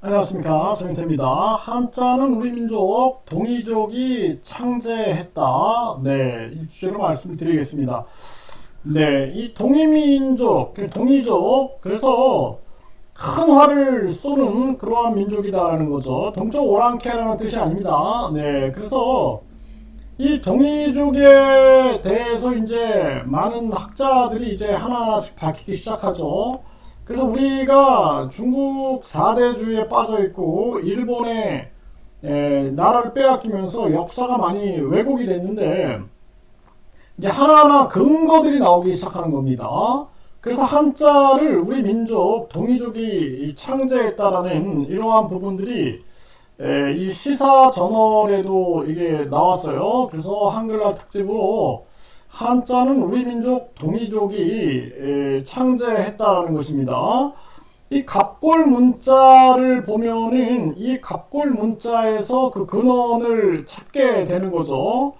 안녕하십니까, 정인태입니다. 한자는 우리 민족 동이족이 창제했다. 네, 이 주제로 말씀을 드리겠습니다. 네, 이 동이민족, 동이족, 그래서 큰 활을 쏘는 그러한 민족이다라는 거죠. 동쪽 오랑캐라는 뜻이 아닙니다. 네, 그래서 이 동이족에 대해서 이제 많은 학자들이 이제 하나하나씩 밝히기 시작하죠. 그래서 우리가 중국 4대주의에 빠져 있고 일본의 나라를 빼앗기면서 역사가 많이 왜곡이 됐는데 이제 하나하나 근거들이 나오기 시작하는 겁니다. 그래서 한자를 우리 민족 동이족이 창제했다라는 이러한 부분들이 이 시사 저널에도 이게 나왔어요. 그래서 한글날 특집으로 한자는 우리 민족 동이족이 창제했다라는 것입니다. 이 갑골 문자를 보면은 이 갑골 문자에서 그 근원을 찾게 되는 거죠.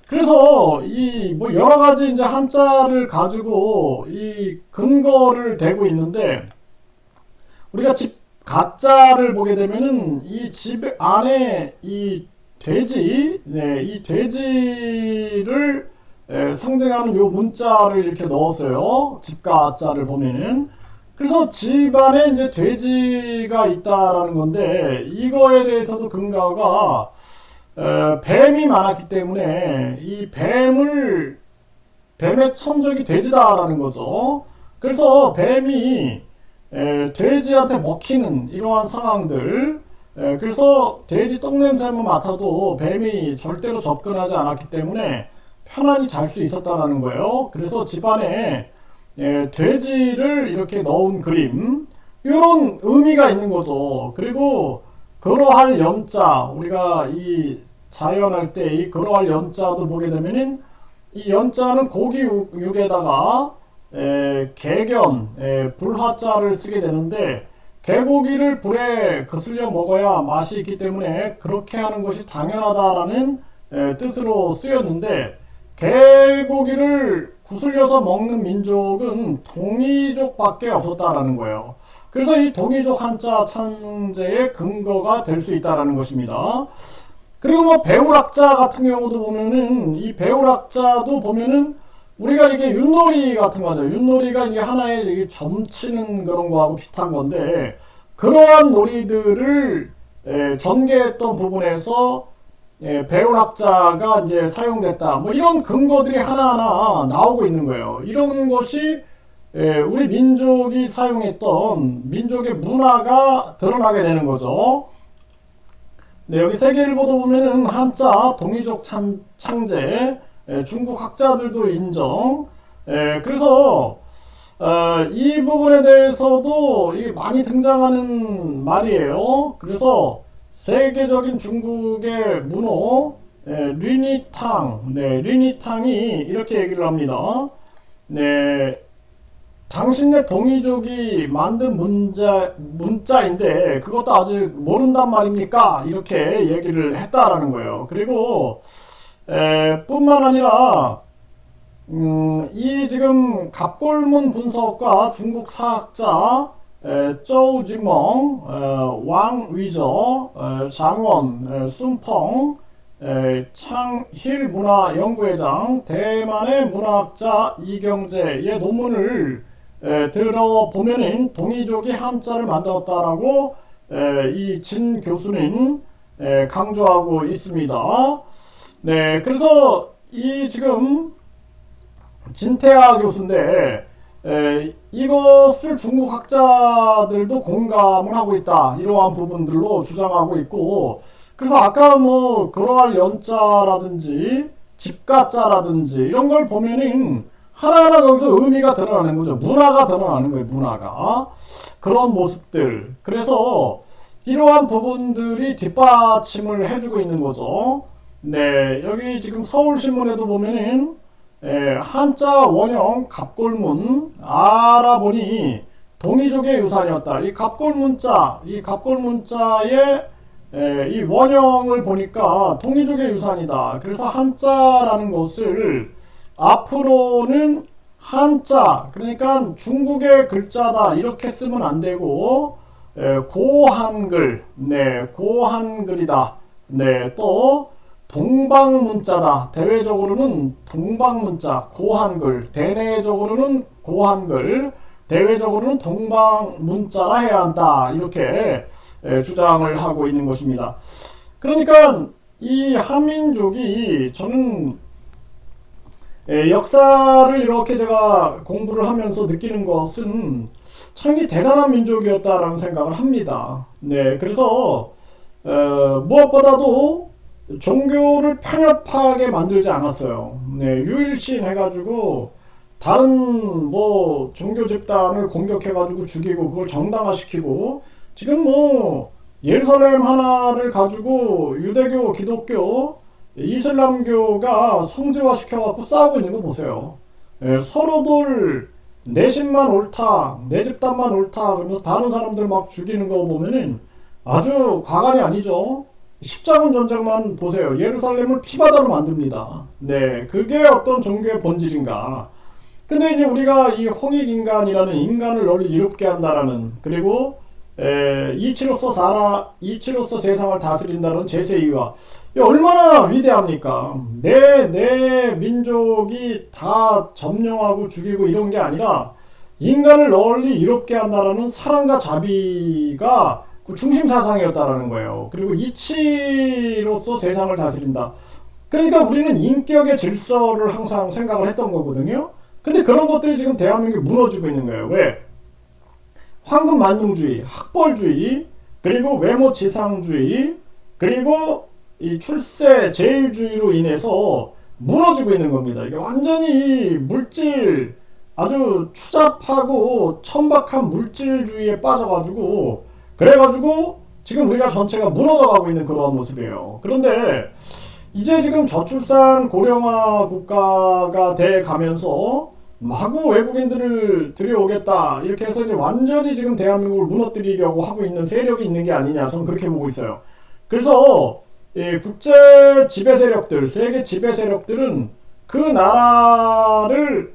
그래서 이 뭐 여러 가지 이제 한자를 가지고 이 근거를 대고 있는데 우리가 집 가자를 보게 되면은 이 집 안에 이 돼지, 네, 이 돼지를 상징하는 요 문자를 이렇게 넣었어요. 집가자를 보면은. 그래서 집안에 이제 돼지가 있다라는 건데 이거에 대해서도 근거가 뱀이 많았기 때문에 이 뱀의 천적이 돼지다라는 거죠. 그래서 뱀이 돼지한테 먹히는 이러한 상황들, 그래서 돼지 똥냄새만 맡아도 뱀이 절대로 접근하지 않았기 때문에 편안히 잘 수 있었다라는 거예요. 그래서 집안에 돼지를 이렇게 넣은 그림, 이런 의미가 있는 거죠. 그리고 그러할 연자, 우리가 이 자연할 때 이 그러할 연자도 보게 되면은 이 연자는 고기 육에다가 개견, 불화자를 쓰게 되는데 개고기를 불에 거슬려 먹어야 맛이 있기 때문에 그렇게 하는 것이 당연하다라는 뜻으로 쓰였는데 개고기를 구슬려서 먹는 민족은 동이족밖에 없었다라는 거예요. 그래서 이 동이족 한자 창제의 근거가 될 수 있다라는 것입니다. 그리고 뭐 배울학자 같은 경우도 보면은 이 배울학자도 보면은 우리가 이게 윷놀이 같은 거죠. 윷놀이가 이게 하나의 점치는 그런 거하고 비슷한 건데 그러한 놀이들을 전개했던 부분에서 배울학자가 이제 사용됐다. 뭐 이런 근거들이 하나하나 나오고 있는 거예요. 이런 것이 우리 민족이 사용했던 민족의 문화가 드러나게 되는 거죠. 네, 여기 세계일보도 보면은 한자 동이족 창제, 중국 학자들도 인정. 그래서 이 부분에 대해서도 이게 많이 등장하는 말이에요. 그래서 세계적인 중국의 문호 리니탕, 네, 리니탕이 이렇게 얘기를 합니다. 네, 당신네 동이족이 만든 문자인데 그것도 아직 모른단 말입니까? 이렇게 얘기를 했다라는 거예요. 그리고 뿐만 아니라 이 지금 갑골문 분석과 중국 사학자 쪼우지멍, 왕위저, 장원, 순펑, 창힐 문화연구회장, 대만의 문화학자 이경재의 논문을 들어보면은 동이족이 한자를 만들었다라고 이 진 교수는 강조하고 있습니다. 네, 그래서 이 지금 진태하 교수인데 이것을 중국 학자들도 공감을 하고 있다. 이러한 부분들로 주장하고 있고 그래서 아까 뭐 그러할 연자라든지 집가자라든지 이런 걸 보면은 하나하나 거기서 의미가 드러나는 거죠. 문화가 드러나는 거예요. 문화가. 그런 모습들. 그래서 이러한 부분들이 뒷받침을 해주고 있는 거죠. 네, 여기 지금 서울신문에도 보면은 한자 원형 갑골문 알아보니 동이족의 유산이었다. 이 갑골문자, 이 갑골문자의 이 원형을 보니까 동이족의 유산이다. 그래서 한자라는 것을 앞으로는 한자, 그러니까 중국의 글자다 이렇게 쓰면 안 되고 고한글, 네, 고한글이다. 네, 또 동방문자다. 대외적으로는 동방문자, 고한글, 대내적으로는 고한글, 대외적으로는 동방문자라 해야 한다. 이렇게 주장을 하고 있는 것입니다. 그러니까 이 한민족이 저는 역사를 이렇게 제가 공부를 하면서 느끼는 것은 참 대단한 민족이었다라는 생각을 합니다. 네, 그래서 무엇보다도 종교를 편협하게 만들지 않았어요. 네, 유일신 해가지고 다른 뭐 종교 집단을 공격해가지고 죽이고 그걸 정당화시키고 지금 뭐 예루살렘 하나를 가지고 유대교, 기독교, 이슬람교가 성지화시켜갖고 싸우고 있는 거 보세요. 서로들 내 집만 옳다, 내 집단만 옳다 그러면서 다른 사람들 막 죽이는 거 보면은 아주 과간이 아니죠. 십자군 전쟁만 보세요. 예루살렘을 피바다로 만듭니다. 네, 그게 어떤 종교의 본질인가. 근데 이제 우리가 이 홍익인간이라는 인간을 널리 이롭게 한다라는, 그리고 이치로서 세상을 다스린다는 제세이와 얼마나 위대합니까? 내 민족이 다 점령하고 죽이고 이런 게 아니라 인간을 널리 이롭게 한다라는 사랑과 자비가 그 중심 사상이었다라는 거예요. 그리고 이치로서 세상을 다스린다. 그러니까 우리는 인격의 질서를 항상 생각을 했던 거거든요. 근데 그런 것들이 지금 대한민국이 무너지고 있는 거예요. 왜? 황금 만능주의, 학벌주의, 그리고 외모 지상주의, 그리고 이 출세 제일주의로 인해서 무너지고 있는 겁니다. 이게 완전히 물질, 아주 추잡하고 천박한 물질주의에 빠져가지고, 그래가지고 지금 우리가 전체가 무너져가고 있는 그러한 모습이에요. 그런데 이제 지금 저출산 고령화 국가가 돼 가면서 마구 외국인들을 들여오겠다 이렇게 해서 이제 완전히 지금 대한민국을 무너뜨리려고 하고 있는 세력이 있는 게 아니냐, 저는 그렇게 보고 있어요. 그래서 국제 지배 세력들, 세계 지배 세력들은 그 나라를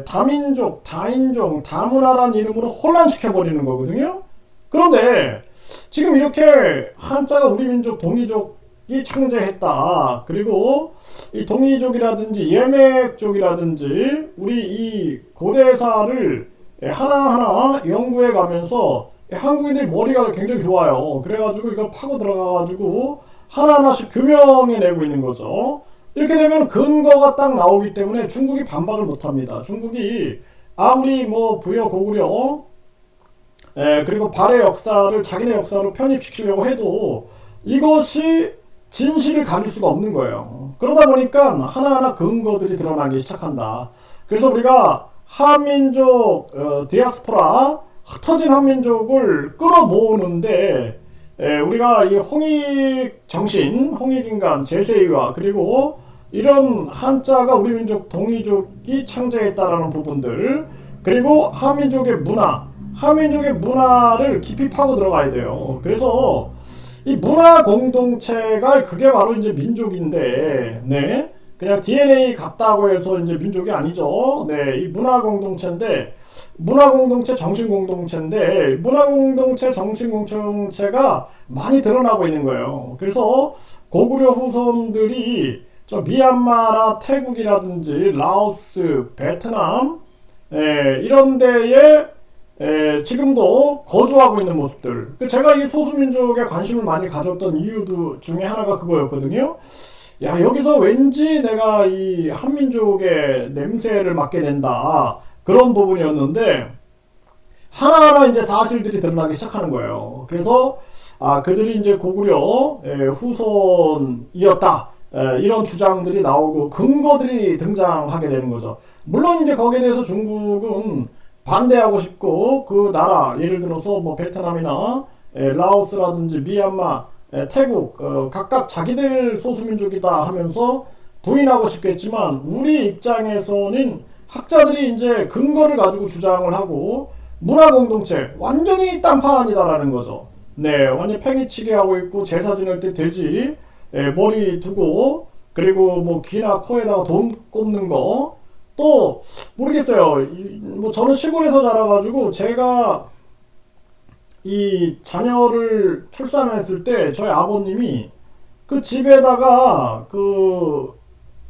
다민족, 다인종, 다문화라는 이름으로 혼란시켜버리는 거거든요. 그런데 지금 이렇게 한자가 우리 민족 동이족이 창제했다. 그리고 이 동이족이라든지 예맥족이라든지 우리 이 고대사를 하나하나 연구해 가면서 한국인들이 머리가 굉장히 좋아요. 그래가지고 이걸 파고 들어가가지고 하나하나씩 규명해 내고 있는 거죠. 이렇게 되면 근거가 딱 나오기 때문에 중국이 반박을 못합니다. 중국이 아무리 뭐 부여 고구려 그리고 발해 역사를 자기네 역사로 편입시키려고 해도 이것이 진실을 가릴 수가 없는 거예요. 그러다 보니까 하나하나 근거들이 드러나기 시작한다. 그래서 우리가 한민족 디아스포라, 흩어진 한민족을 끌어모으는데 우리가 이 홍익정신, 홍익인간, 제세의와 그리고 이런 한자가 우리 민족 동이족이 창제했다라는 부분들, 그리고 한민족의 문화, 한민족의 문화를 깊이 파고 들어가야 돼요. 그래서 이 문화 공동체가 그게 바로 이제 민족인데, 네, 그냥 DNA 같다고 해서 이제 민족이 아니죠. 네, 이 문화 공동체인데, 문화 공동체, 정신 공동체인데, 문화 공동체, 정신 공동체가 많이 드러나고 있는 거예요. 그래서 고구려 후손들이 저 미얀마나 태국이라든지 라오스, 베트남 이런 데에 지금도 거주하고 있는 모습들. 제가 이 소수민족에 관심을 많이 가졌던 이유도 중에 하나가 그거였거든요. 야, 여기서 왠지 내가 이 한민족의 냄새를 맡게 된다, 그런 부분이었는데 하나하나 이제 사실들이 드러나기 시작하는 거예요. 그래서 그들이 이제 고구려 후손이었다, 이런 주장들이 나오고 근거들이 등장하게 되는 거죠. 물론 이제 거기에 대해서 중국은 반대하고 싶고, 그 나라 예를 들어서 뭐 베트남이나 라오스라든지 미얀마, 태국 각각 자기들 소수민족이다 하면서 부인하고 싶겠지만, 우리 입장에서는 학자들이 이제 근거를 가지고 주장을 하고 문화 공동체 완전히 딴판이다라는 거죠. 네, 완전 팽이치기 하고 있고, 제사 지낼 때 돼지 머리 두고, 그리고 뭐 귀나 코에다가 돈 꼽는 거. 또 모르겠어요. 뭐 저는 시골에서 자라가지고 제가 이 자녀를 출산했을 때 저희 아버님이 그 집에다가 그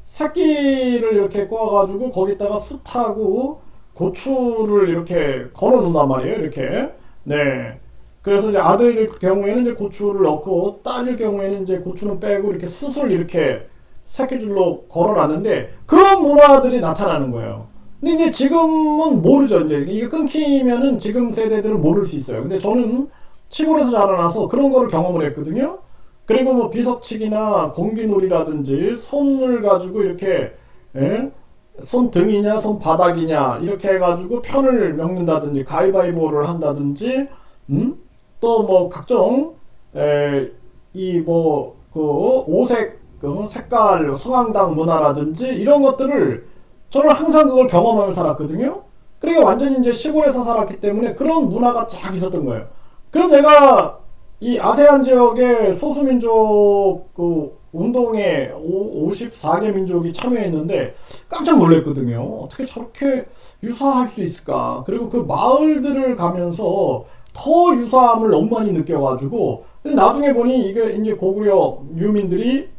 새끼를 이렇게 꼬아가지고 거기다가 숯하고 고추를 이렇게 걸어 놓는단 말이에요. 이렇게. 네. 그래서 이제 아들일 경우에는 이제 고추를 넣고 딸일 경우에는 이제 고추는 빼고 이렇게 숯을 이렇게 새끼줄로 걸어 놨는데 그런 문화들이 나타나는 거예요. 근데 이제 지금은 모르죠. 이제 이게 끊기면은 지금 세대들은 모를 수 있어요. 근데 저는 시골에서 자라나서 그런 거를 경험을 했거든요. 그리고 뭐 비석치기나 공기놀이라든지 손을 가지고 이렇게 예? 손등이냐 손바닥이냐 이렇게 해가지고 편을 먹는다든지 가위바위보를 한다든지 또 뭐 각종 이 뭐 그 오색 그 색깔 성황당 문화라든지 이런 것들을 저는 항상 그걸 경험하며 살았거든요. 그러니까 완전히 이제 시골에서 살았기 때문에 그런 문화가 쫙 있었던 거예요. 그래서 제가 이 아세안 지역의 소수민족 그 운동에 54개 민족이 참여했는데 깜짝 놀랐거든요. 어떻게 저렇게 유사할 수 있을까? 그리고 그 마을들을 가면서 더 유사함을 너무 많이 느껴가지고 근데 나중에 보니 이게 이제 고구려 유민들이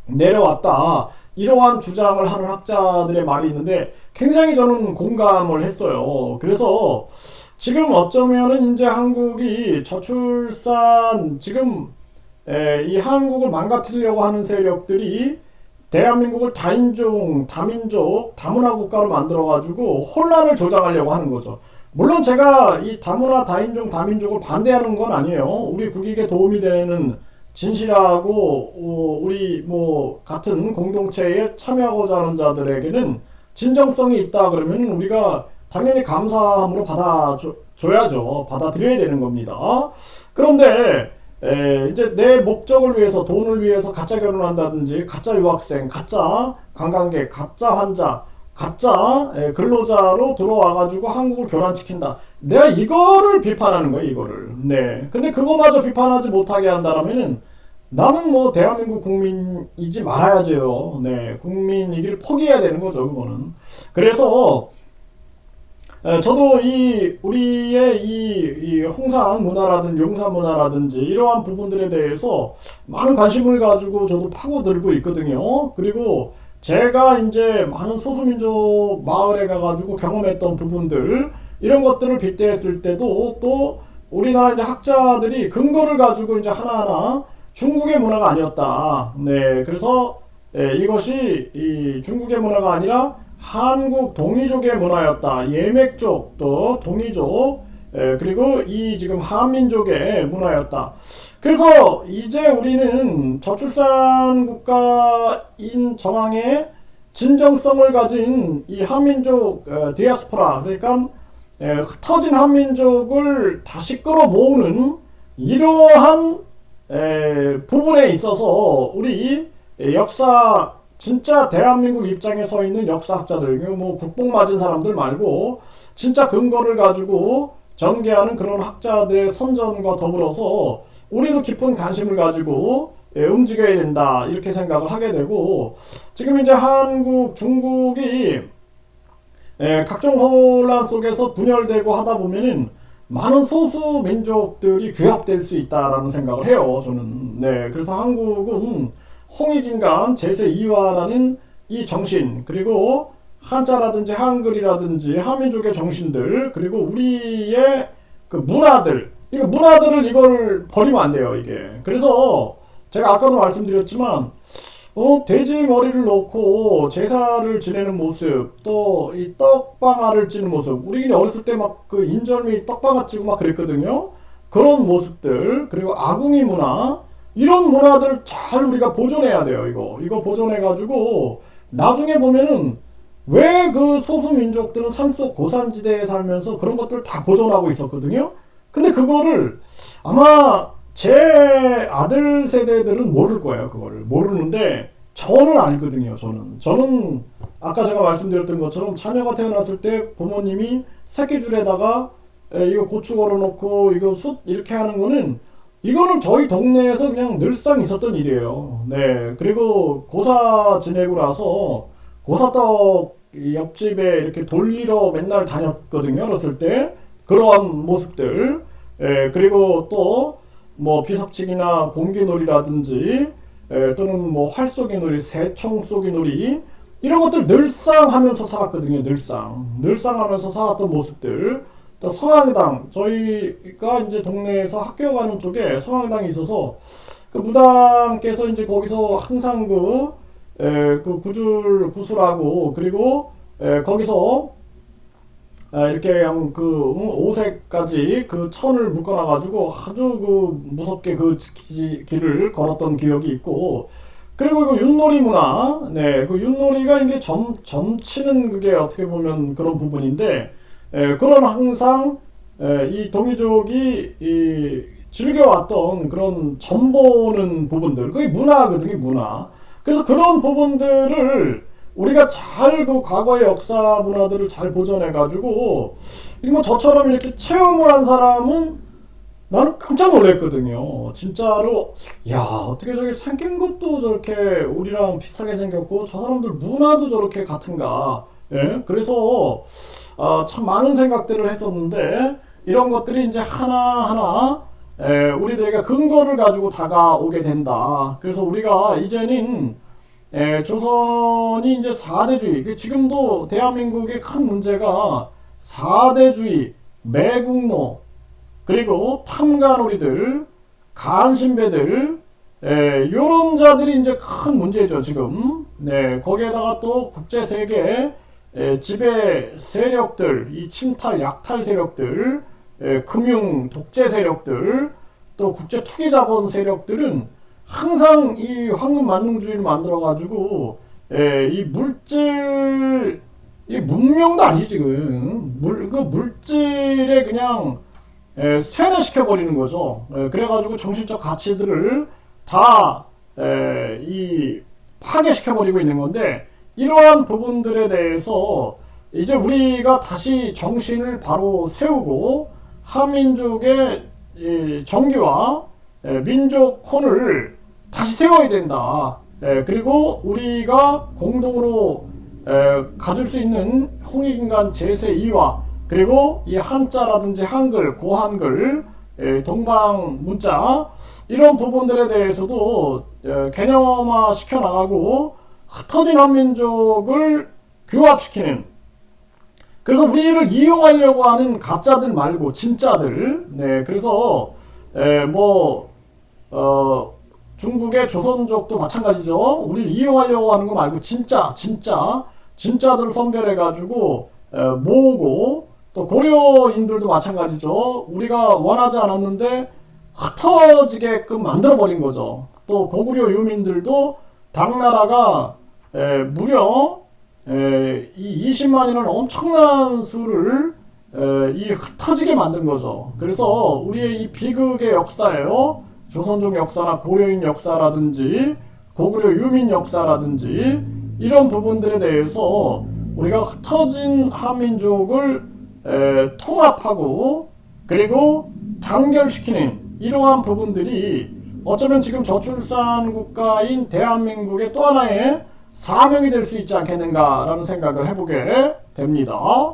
내려왔다. 이러한 주장을 하는 학자들의 말이 있는데 굉장히 저는 공감을 했어요. 그래서 지금 어쩌면은 이제 한국이 저출산 지금 이 한국을 망가뜨리려고 하는 세력들이 대한민국을 다인종, 다민족, 다문화 국가로 만들어가지고 혼란을 조장하려고 하는 거죠. 물론 제가 이 다문화, 다인종, 다민족을 반대하는 건 아니에요. 우리 국익에 도움이 되는 진실하고 우리 뭐 같은 공동체에 참여하고자 하는 자들에게는 진정성이 있다 그러면 우리가 당연히 감사함으로 받아줘야죠. 받아들여야 되는 겁니다. 그런데 이제 내 목적을 위해서 돈을 위해서 가짜 결혼한다든지 가짜 유학생, 가짜 관광객, 가짜 환자, 가짜 근로자로 들어와가지고 한국을 교란시킨다. 내가 이거를 비판하는 거예요. 이거를. 네. 근데 그거마저 비판하지 못하게 한다면은 나는 뭐 대한민국 국민이지 말아야죠. 네. 국민이기를 포기해야 되는 거죠. 그거는. 그래서 저도 이 우리의 이 홍상 문화라든지 용산 문화라든지 이러한 부분들에 대해서 많은 관심을 가지고 저도 파고들고 있거든요. 그리고 제가 이제 많은 소수민족 마을에 가가지고 경험했던 부분들 이런 것들을 빗대했을 때도 또 우리나라 이제 학자들이 근거를 가지고 이제 하나하나 중국의 문화가 아니었다. 네, 그래서 이것이 이 중국의 문화가 아니라 한국 동이족의 문화였다. 예맥족 또 동이족 그리고 이 지금 한민족의 문화였다. 그래서 이제 우리는 저출산 국가인 정황에 진정성을 가진 이 한민족 디아스포라 그러니까 흩어진 한민족을 다시 끌어모으는 이러한 부분에 있어서 우리 역사 진짜 대한민국 입장에 서 있는 역사학자들, 뭐 국뽕 맞은 사람들 말고 진짜 근거를 가지고 전개하는 그런 학자들의 선전과 더불어서 우리도 깊은 관심을 가지고 움직여야 된다 이렇게 생각을 하게 되고 지금 이제 한국, 중국이 각종 혼란 속에서 분열되고 하다 보면은 많은 소수 민족들이 규합될 수 있다라는 생각을 해요. 저는. 네, 그래서 한국은 홍익인간 제세2화라는 이 정신 그리고 한자라든지 한글이라든지 한민족의 정신들 그리고 우리의 그 문화들 이거 문화들을 이걸 버리면 안 돼요. 이게 그래서 제가 아까도 말씀드렸지만 돼지 머리를 놓고 제사를 지내는 모습 또 이 떡방아를 찌는 모습 우리 어렸을 때 막 그 인절미 떡방아 찌고 막 그랬거든요. 그런 모습들 그리고 아궁이 문화 이런 문화들을 잘 우리가 보존해야 돼요. 이거 보존해가지고 나중에 보면은 왜 그 소수민족들은 산속 고산지대에 살면서 그런 것들을 다 보존하고 있었거든요. 근데 그거를 아마 제 아들 세대들은 모를 거예요. 그거를 모르는데 저는 알거든요. 저는 아까 제가 말씀드렸던 것처럼 자녀가 태어났을 때 부모님이 새끼줄에다가 이거 고추 걸어놓고 이거 숯 이렇게 하는 거는 이거는 저희 동네에서 그냥 늘상 있었던 일이에요. 네. 그리고 고사 지내고 나서 고사떡 옆집에 이렇게 돌리러 맨날 다녔거든요. 어렸을 때. 그러한 모습들. 그리고 또 뭐 비석치기나 공기놀이라든지 또는 뭐 활쏘기놀이, 새총쏘기놀이 이런 것들 늘상 하면서 살았거든요. 늘상 하면서 살았던 모습들. 또 성황당, 저희가 이제 동네에서 학교 가는 쪽에 성황당이 있어서 그 무당께서 이제 거기서 항상 그 구슬하고 그리고 거기서 이렇게 그냥 그 오색까지 그 천을 묶어놔가지고 아주 그 무섭게 그 길을 걸었던 기억이 있고, 그리고 그 윷놀이 문화, 그 윷놀이가 이게 점치는 그게 어떻게 보면 그런 부분인데, 그런 항상 이 동이족이 즐겨왔던 그런 점 보는 부분들, 그게 문화거든요, 문화. 그래서 그런 부분들을 우리가 잘 그 과거의 역사 문화들을 잘 보존해가지고, 뭐 저처럼 이렇게 체험을 한 사람은 나는 깜짝 놀랐거든요. 진짜로, 야, 어떻게 저게 생긴 것도 저렇게 우리랑 비슷하게 생겼고, 저 사람들 문화도 저렇게 같은가. 그래서, 참 많은 생각들을 했었는데, 이런 것들이 이제 하나하나, 우리들에게 근거를 가지고 다가오게 된다. 그래서 우리가 이제는 조선이 이제 4대주의, 지금도 대한민국의 큰 문제가 4대주의, 매국노, 그리고 탐관오리들, 간신배들, 요런 자들이 이제 큰 문제죠, 지금. 거기에다가 또 국제세계 지배 세력들, 이 침탈, 약탈 세력들, 금융 독재 세력들, 또 국제 투기 자본 세력들은 항상 이 황금 만능주의를 만들어가지고 이 물질, 이 문명도 아니지 지금 그 물질에 그냥 세뇌시켜 버리는 거죠. 그래가지고 정신적 가치들을 다 이 파괴시켜 버리고 있는 건데, 이러한 부분들에 대해서 이제 우리가 다시 정신을 바로 세우고 한민족의 정기와 민족혼을 다시 세워야 된다. 그리고 우리가 공동으로 가질 수 있는 홍익인간 제세 이화, 그리고 이 한자라든지 한글, 고한글, 동방 문자 이런 부분들에 대해서도 개념화 시켜나가고 흩어진 한민족을 규합시키는, 그래서 우리를 이용하려고 하는 가짜들 말고 진짜들. 그래서 중국의 조선족도 마찬가지죠. 우리를 이용하려고 하는 거 말고 진짜들을 선별해가지고 모으고, 또 고려인들도 마찬가지죠. 우리가 원하지 않았는데 흩어지게끔 만들어버린 거죠. 또 고구려 유민들도 당나라가 무려 이 20만이라는 엄청난 수를 이 흩어지게 만든 거죠. 그래서 우리의 이 비극의 역사예요. 조선족 역사나 고려인 역사라든지 고구려 유민 역사라든지 이런 부분들에 대해서 우리가 흩어진 한민족을 통합하고 그리고 단결시키는 이러한 부분들이 어쩌면 지금 저출산 국가인 대한민국의 또 하나의 사명이 될 수 있지 않겠는가라는 생각을 해보게 됩니다.